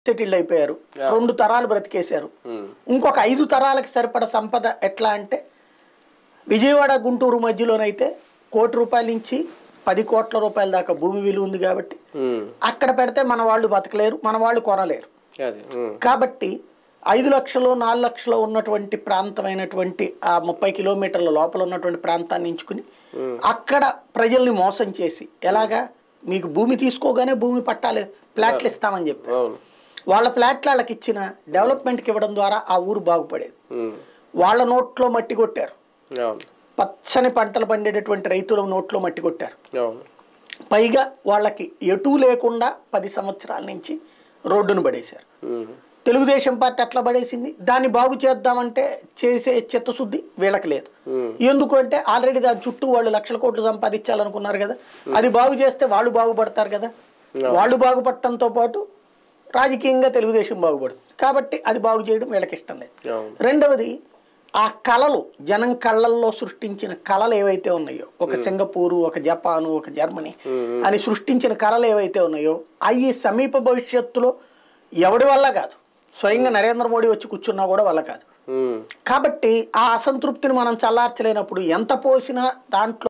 Settled అయిపోయారు, 2 తరాలు బ్రతికేశారు. ఇంకొక 5 తరాలకు సరిపడ సంపద ఎట్లా అంటే విజయవాడ గుంటూరు మధ్యలోనైతే ₹1,00,00,000 నుంచి 10 కోట్ల రూపాయల దాకా భూమి విలువ ఉంది కాబట్టి అక్కడ పెడితే మన వాళ్ళు బతకలేరు, మన వాళ్ళు కొనలేరు. కాబట్టి 5 లక్షలు 4 లక్షలు ఉన్నటువంటి ప్రాంతమైనటువంటి ఆ 30 కిలోమీటర్ల లోపల ఉన్నటువంటి ప్రాంతాన్ని ఎంచుకుని అక్కడ ప్రజల్ని మోసం చేసి ఎలాగా మీకు భూమి తీసుకోగానే భూమి పట్టాలి ఫ్లాట్లు ఇస్తామని చెప్పి వాళ్ళ ఫ్లాట్లు వాళ్ళకి ఇచ్చిన డెవలప్మెంట్కి ఇవ్వడం ద్వారా ఆ ఊరు బాగుపడేది. వాళ్ళ నోట్లో మట్టి కొట్టారు, పచ్చని పంటలు పండేటటువంటి రైతుల నోట్లో మట్టి కొట్టారు. పైగా వాళ్ళకి ఎటూ లేకుండా 10 సంవత్సరాల నుంచి రోడ్డును పడేశారు. తెలుగుదేశం పార్టీ అట్లా పడేసింది, దాన్ని బాగు చేద్దామంటే చేసే చిత్తశుద్ధి వీళ్ళకి లేదు. ఎందుకంటే ఆల్రెడీ దాని చుట్టూ వాళ్ళు లక్షల కోట్లు సంపాదించాలనుకున్నారు కదా, అది బాగు చేస్తే వాళ్ళు బాగుపడతారు కదా. వాళ్ళు బాగుపడటంతో పాటు రాజకీయంగా తెలుగుదేశం బాగుపడుతుంది కాబట్టి అది బాగు చేయడం వీళ్ళకి ఇష్టం లేదు. రెండవది ఆ కళలు జనం కళ్ళల్లో సృష్టించిన కళలు ఏవైతే ఉన్నాయో, ఒక సింగపూరు, ఒక జపాను, ఒక జర్మనీ అని సృష్టించిన కళలు ఏవైతే ఉన్నాయో అవి సమీప భవిష్యత్తులో ఎవడి వల్ల కాదు, స్వయంగా నరేంద్ర మోడీ వచ్చి కూర్చున్నా కూడా వల్ల కాదు. కాబట్టి ఆ అసంతృప్తిని మనం చల్లార్చలేనప్పుడు ఎంత పోసినా దాంట్లో